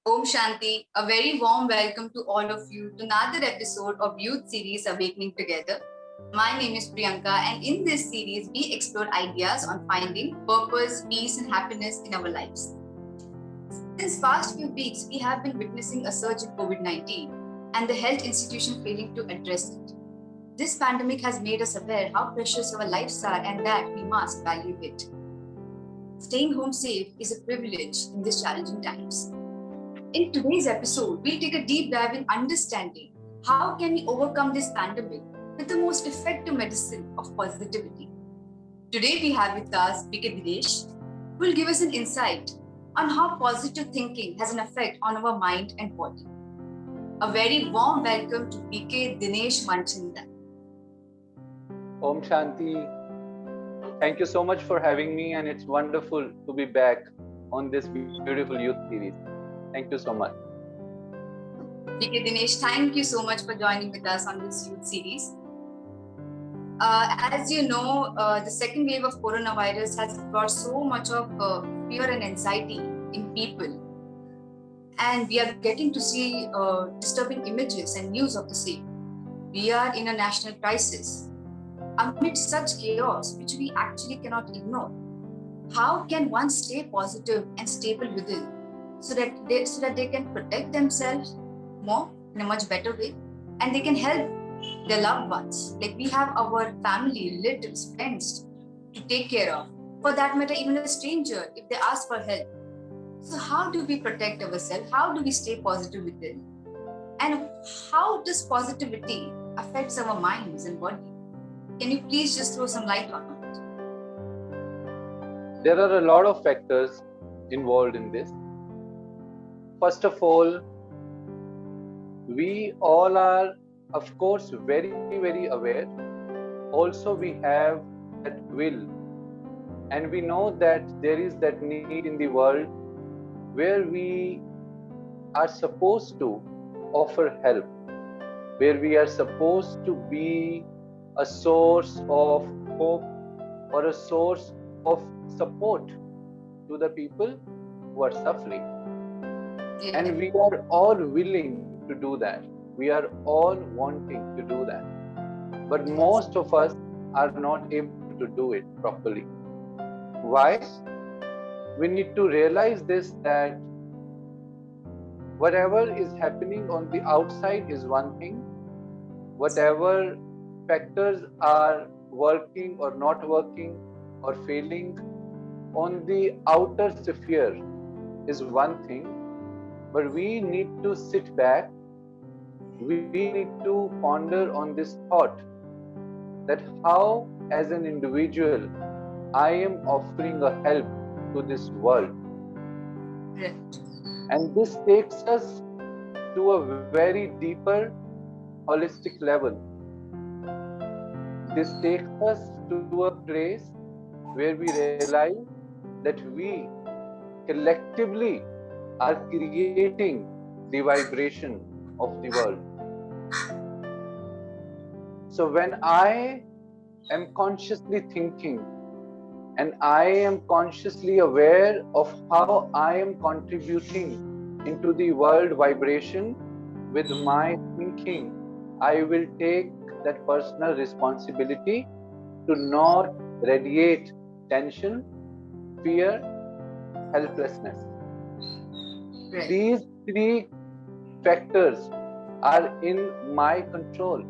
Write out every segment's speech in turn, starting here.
Om Shanti, a very warm welcome to all of you to another episode of Youth Series Awakening Together. My name is Priyanka, and in this series, we explore ideas on finding purpose, peace, and happiness in our lives. Since past few weeks, we have been witnessing a surge in COVID-19 and the health institution failing to address it. This pandemic has made us aware how precious our lives are and that we must value it. Staying home safe is a privilege in these challenging times. In today's episode, we'll take a deep dive in understanding how can we overcome this pandemic with the most effective medicine of positivity. Today we have with us BK Dinesh, who will give us an insight on how positive thinking has an effect on our mind and body. A very warm welcome to BK Dinesh Manchinda. Om Shanti. Thank you so much for having me, and it's wonderful to be back on this beautiful youth series. Thank you so much. BK Dinesh, thank you so much for joining with us on this youth series. As you know, the second wave of coronavirus has brought so much of fear and anxiety in people. And we are getting to see disturbing images and news of the same. We are in a national crisis. Amid such chaos, which we actually cannot ignore, how can one stay positive and stable within so that they can protect themselves more in a much better way, and they can help their loved ones? Like, we have our family, relatives, friends to take care of. For that matter, even a stranger, if they ask for help. So how do we protect ourselves? How do we stay positive within? And how does positivity affects our minds and body? Can you please just throw some light on it? There are a lot of factors involved in this. First of all, we all are, of course, very, very aware. Also, we have that will, and we know that there is that need in the world where we are supposed to offer help, where we are supposed to be a source of hope or a source of support to the people who are suffering. Yeah. And we are all willing to do that. We are all wanting to do that. But most of us are not able to do it properly. Why? We need to realize this, that whatever is happening on the outside is one thing. Whatever factors are working or not working or failing on the outer sphere is one thing. But we need to sit back, we need to ponder on this thought that how, as an individual, I am offering a help to this world. Right. And this takes us to a very deeper, holistic level. This takes us to a place where we realize that we collectively are creating the vibration of the world. So when I am consciously thinking and I am consciously aware of how I am contributing into the world vibration with my thinking, I will take that personal responsibility to not radiate tension, fear, helplessness. Right. These three factors are in my control.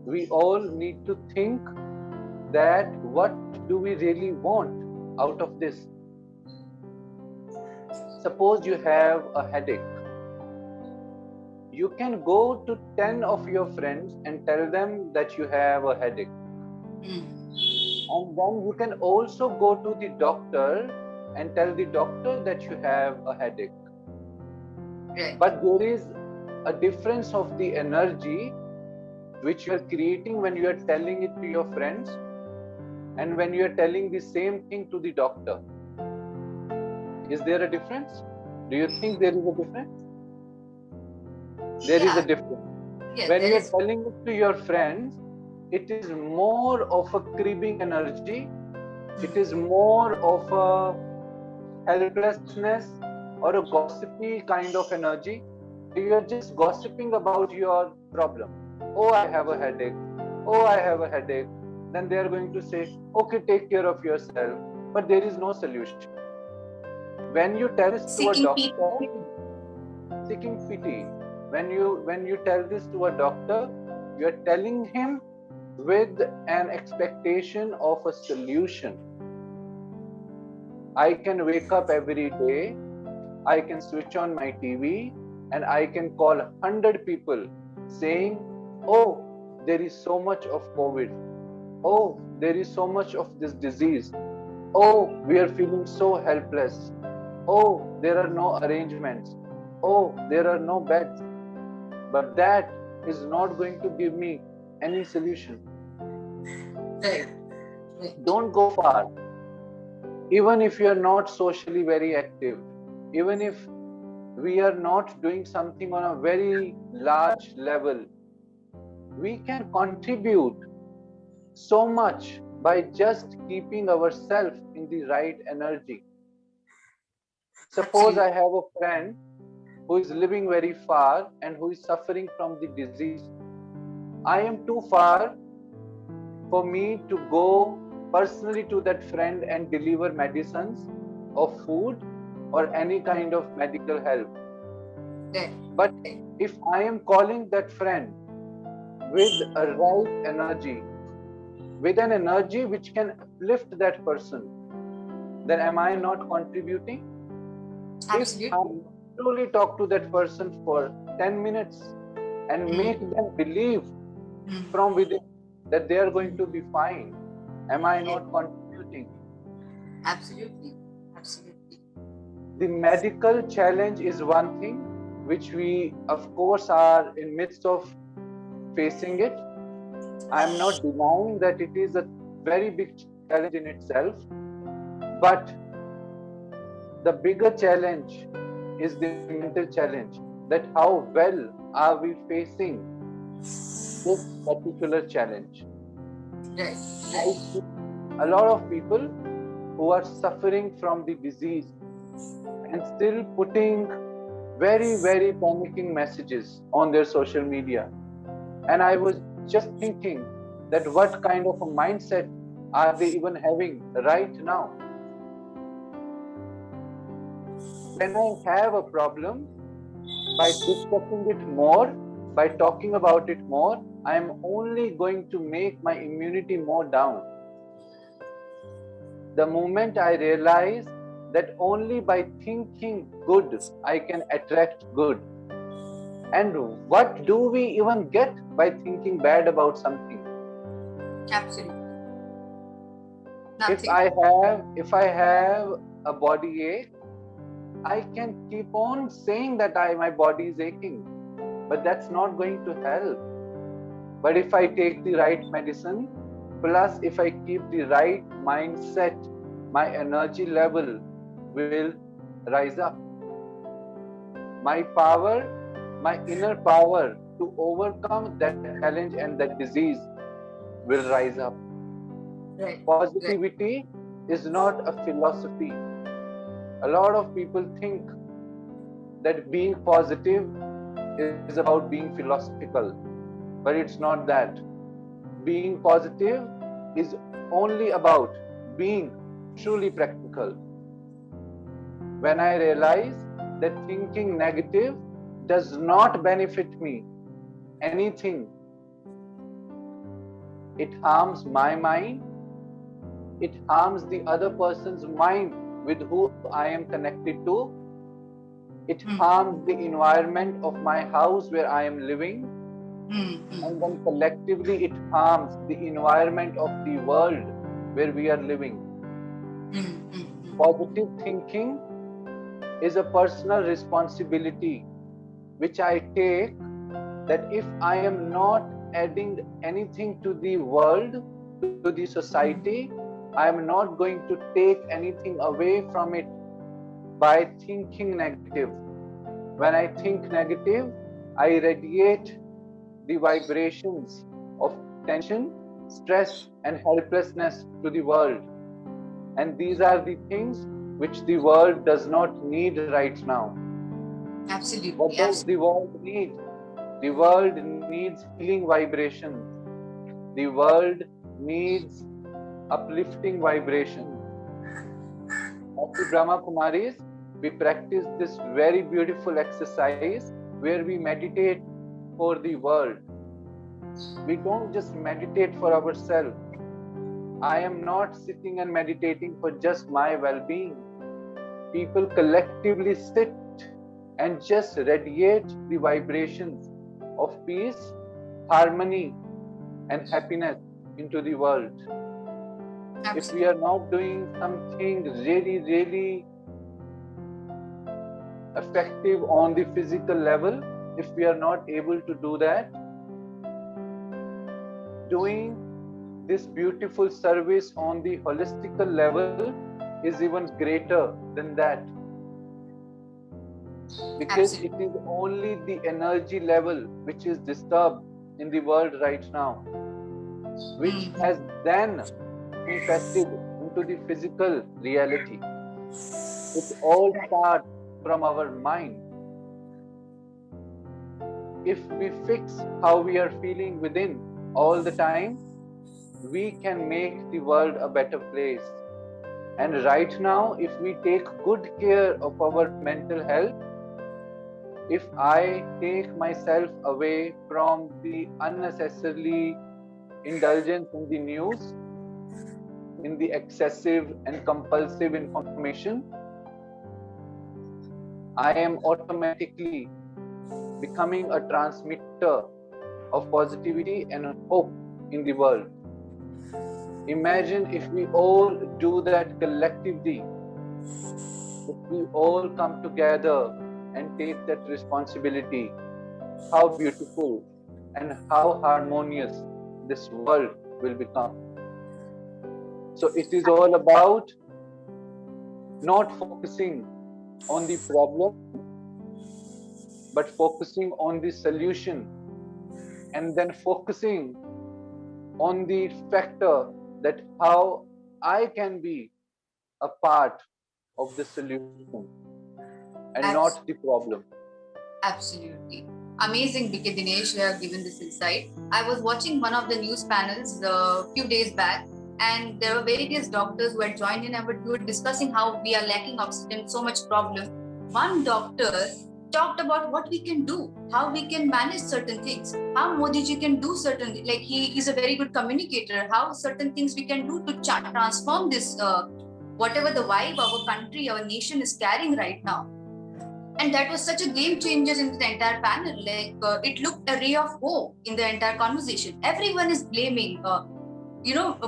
We all need to think that what do we really want out of this? Suppose you have a headache. You can go to 10 of your friends and tell them that you have a headache. And then you can also go to the doctor and tell the doctor that you have a headache. Right. But there is a difference of the energy which you are creating when you are telling it to your friends and when you are telling the same thing to the doctor. Is there a difference? Do you think there is a difference? There is a difference. Yeah, When you are telling it to your friends, it is more of a cribbing energy. It is more of a helplessness or a gossipy kind of energy. You're just gossiping about your problem. Oh, I have a headache. Oh, I have a headache. Then they are going to say, okay, take care of yourself. But there is no solution. When you tell this to a doctor, seeking pity. When you tell this to a doctor, you are telling him with an expectation of a solution. I can wake up every day, I can switch on my TV, and I can call 100 people saying, oh, there is so much of COVID. Oh, there is so much of this disease. Oh, we are feeling so helpless. Oh, there are no arrangements. Oh, there are no beds. But that is not going to give me any solution. Right. Don't go far. Even if you are not socially very active, even if we are not doing something on a very large level, we can contribute so much by just keeping ourselves in the right energy. Suppose I have a friend who is living very far and who is suffering from the disease. I am too far for me to go personally to that friend and deliver medicines or food or any kind of medical help. But if I am calling that friend with a right energy, with an energy which can uplift that person, then am I not contributing? Absolutely. If I truly talk to that person for 10 minutes and make them believe from within that they are going to be fine, am I not contributing? Absolutely. Absolutely. The medical challenge is one thing which we, of course, are in midst of facing it. I am not denying that it is a very big challenge in itself, but the bigger challenge is the mental challenge, that how well are we facing this particular challenge. Right. I see a lot of people who are suffering from the disease and still putting very, very panicking messages on their social media. And I was just thinking that what kind of a mindset are they even having right now? When I have a problem, by discussing it more, by talking about it more, I am only going to make my immunity more down. The moment I realize that only by thinking good, I can attract good. And what do we even get by thinking bad about something? Absolutely. Nothing. If I have a body ache, I can keep on saying that my body is aching, but that's not going to help. But if I take the right medicine, plus if I keep the right mindset, my energy level will rise up. My power, my inner power to overcome that challenge and that disease will rise up. Right. Positivity is not a philosophy. A lot of people think that being positive is about being philosophical, but it's not that. Being positive is only about being truly practical. When I realize that thinking negative does not benefit me anything, it harms my mind, it harms the other person's mind with who I am connected to, it harms the environment of my house where I am living, and then collectively it harms the environment of the world where we are living. Positive thinking is a personal responsibility which I take, that if I am not adding anything to the world, to the society, I am not going to take anything away from it by thinking negative. When I think negative, I radiate the vibrations of tension, stress, and helplessness to the world. And these are the things which the world does not need right now. Absolutely. What does the world need? The world needs healing vibrations. The world needs uplifting vibrations. At the Brahma Kumaris, we practice this very beautiful exercise where we meditate for the world. We don't just meditate for ourselves. I am not sitting and meditating for just my well-being. People collectively sit and just radiate the vibrations of peace, harmony, and happiness into the world. Absolutely. If we are not doing something really, really effective on the physical level, if we are not able to do that, doing this beautiful service on the holistical level is even greater than that. Because it is only the energy level which is disturbed in the world right now, which has then manifested into the physical reality. It all starts from our mind. If we fix how we are feeling within all the time, we can make the world a better place. And right now, if we take good care of our mental health, if I take myself away from the unnecessarily indulgence in the news, in the excessive and compulsive information, I am automatically becoming a transmitter of positivity and hope in the world. Imagine if we all do that collectively, if we all come together and take that responsibility, how beautiful and how harmonious this world will become. So it is all about not focusing on the problem, but focusing on the solution, and then focusing on the factor that how I can be a part of the solution and not the problem. Absolutely. Amazing, BK Dinesh, you have given this insight. I was watching one of the news panels a few days back, and there were various doctors who had joined in and we were discussing how we are lacking oxygen, so much problem. One doctor talked about what we can do, how we can manage certain things, how Modi ji can do certain, like he is a very good communicator, how certain things we can do to transform this, whatever the vibe our country, our nation is carrying right now. And that was such a game changer in the entire panel. Like it looked a ray of hope in the entire conversation. Everyone is blaming,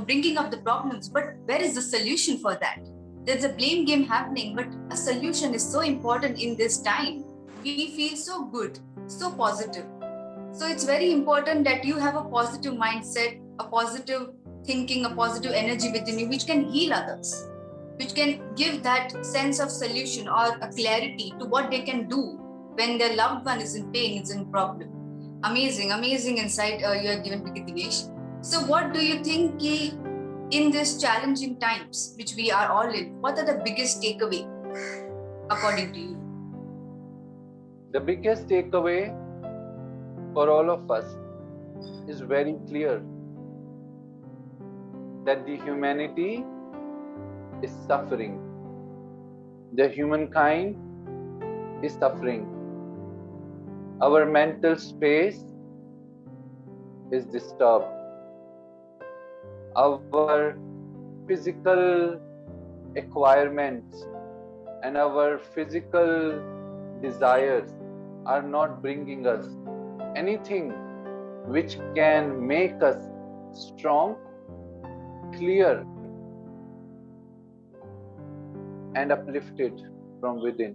bringing up the problems, but where is the solution for that? There's a blame game happening, but a solution is so important in this time. We feel so good, so positive. So it's very important that you have a positive mindset, a positive thinking, a positive energy within you, which can heal others, which can give that sense of solution or a clarity to what they can do when their loved one is in pain, is in problem. Amazing, amazing insight you have given, BK Dinesh. So what do you think in these challenging times, which we are all in, what are the biggest takeaway according to you? The biggest takeaway for all of us is very clear, that the humanity is suffering. The humankind is suffering. Our mental space is disturbed. Our physical acquirements and our physical desires are not bringing us anything which can make us strong, clear, and uplifted from within.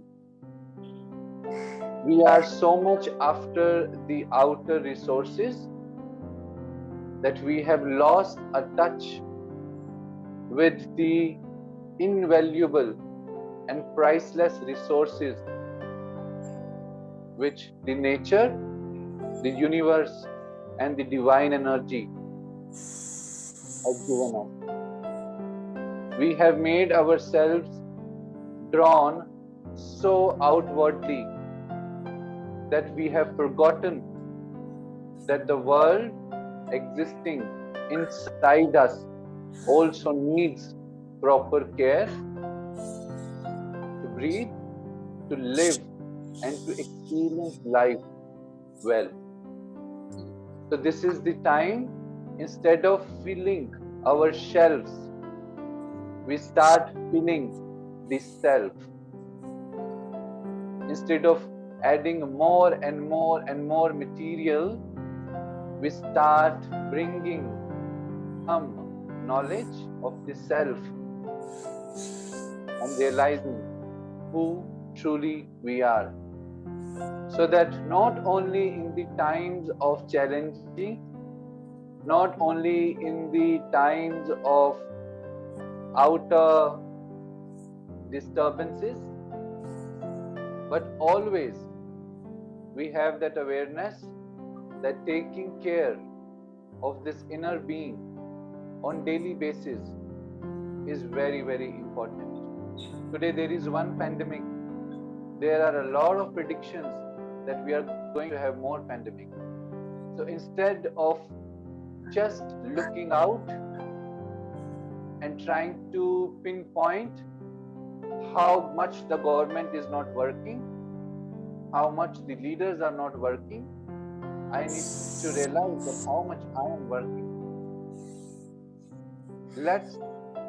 We are so much after the outer resources that we have lost a touch with the invaluable and priceless resources which the nature, the universe, and the divine energy has given us. We have made ourselves drawn so outwardly that we have forgotten that the world existing inside us also needs proper care to breathe, to live, and to experience life well. So this is the time, instead of filling our shelves, we start filling the self. Instead of adding more and more and more material, we start bringing some knowledge of the self and realizing who truly we are. So that not only in the times of challenging, not only in the times of outer disturbances, but always we have that awareness that taking care of this inner being on daily basis is very, very important. Today there is one pandemic. There are a lot of predictions that we are going to have more pandemic. So instead of just looking out and trying to pinpoint how much the government is not working, how much the leaders are not working, I need to realize that how much I am working. Let's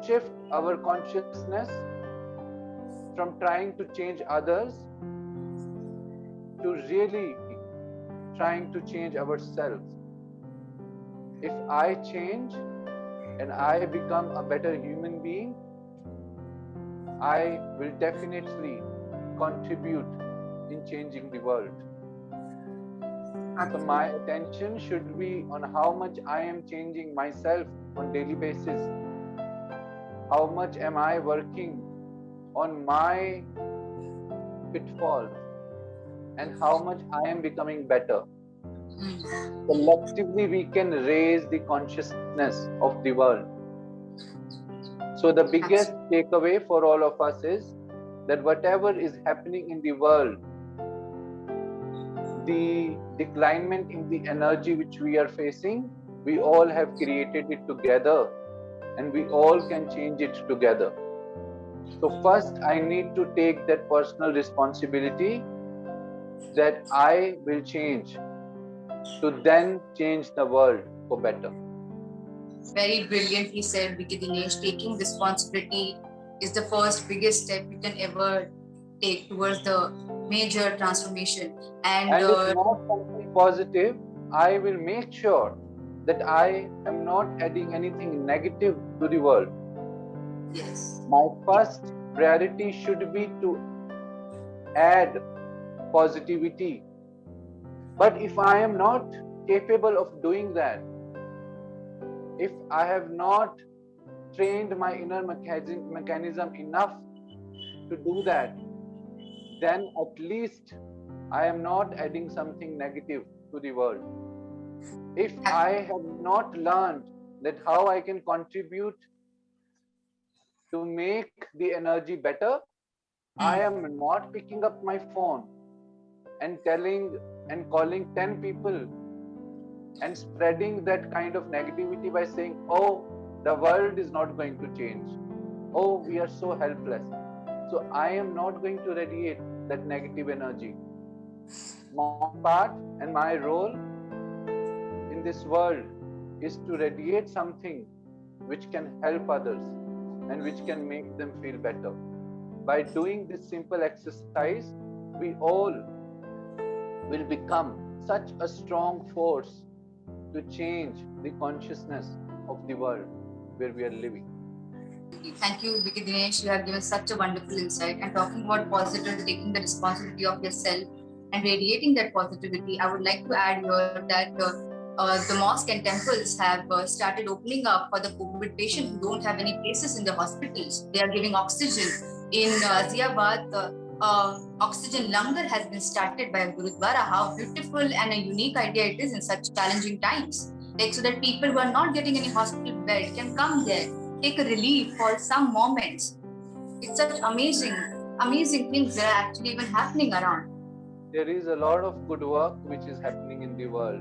shift our consciousness from trying to change others to really trying to change ourselves. If I change and I become a better human being, I will definitely contribute in changing the world. So my attention should be on how much I am changing myself on daily basis. How much am I working on my pitfalls and how much I am becoming better. Collectively, we can raise the consciousness of the world. So the biggest takeaway for all of us is that whatever is happening in the world, the declinement in the energy which we are facing, we all have created it together and we all can change it together. So first I need to take that personal responsibility that I will change to then change the world for better. Very brilliantly said, Vicky Dinesh. Taking responsibility is the first biggest step you can ever take towards the major transformation. And if not something positive, I will make sure that I am not adding anything negative to the world. Yes. My first priority should be to add positivity. But if I am not capable of doing that, if I have not trained my inner mechanism enough to do that, then at least I am not adding something negative to the world. If I have not learned that how I can contribute to make the energy better, I am not picking up my phone and telling and calling 10 people and spreading that kind of negativity by saying, oh, the world is not going to change. Oh, we are so helpless. So I am not going to radiate that negative energy. My part and my role in this world is to radiate something which can help others and which can make them feel better. By doing this simple exercise, we all will become such a strong force to change the consciousness of the world where we are living. Thank you, Vicky Dinesh. You have given such a wonderful insight. And talking about positive, taking the responsibility of yourself and radiating that positivity, I would like to add here that the mosque and temples have started opening up for the COVID patients who don't have any places in the hospitals. They are giving oxygen. In Ghaziabad, oxygen langar has been started by a Gurudwara. How beautiful and a unique idea it is in such challenging times. Like, so that people who are not getting any hospital bed can come there, take a relief for some moments. It's such amazing amazing things that are actually even happening around. There is a lot of good work which is happening in the world.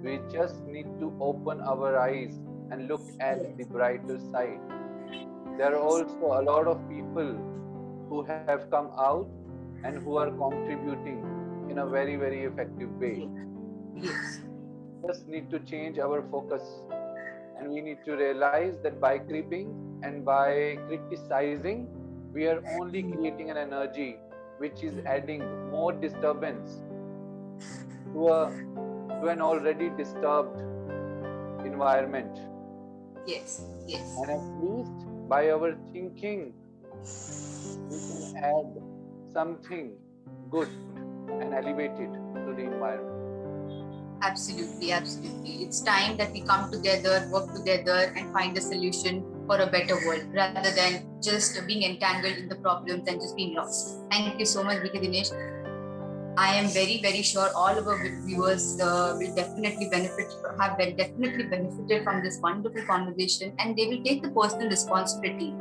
We just need to open our eyes and look at the brighter side. There are also a lot of people who have come out and who are contributing in a very, very effective way. Yes. We just need to change our focus, and we need to realize that by creeping and by criticizing, we are only creating an energy which is adding more disturbance to an already disturbed environment. Yes. Yes. And at least by our thinking, we can add something good and elevate it to the environment. Absolutely, absolutely. It's time that we come together, work together, and find a solution for a better world rather than just being entangled in the problems and just being lost. Thank you so much, VK Dinesh. I am very, very sure all of our viewers will definitely definitely benefited from this wonderful conversation, and they will take the personal responsibility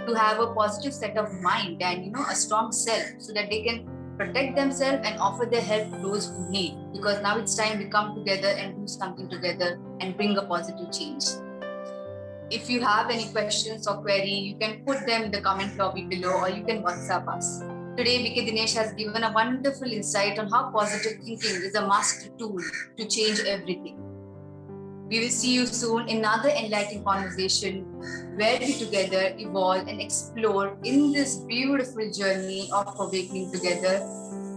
to have a positive set of mind and a strong self, so that they can protect themselves and offer their help to those who need. Because now it's time we come together and do something together and bring a positive change. If you have any questions or query, you can put them in the comment lobby below, or you can WhatsApp us. Today, VK Dinesh has given a wonderful insight on how positive thinking is a master tool to change everything. We will see you soon in another enlightening conversation where we together evolve and explore in this beautiful journey of awakening together.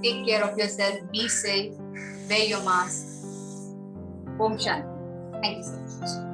Take care of yourself, be safe, wear your mask. Om Shanti. Thank you so much.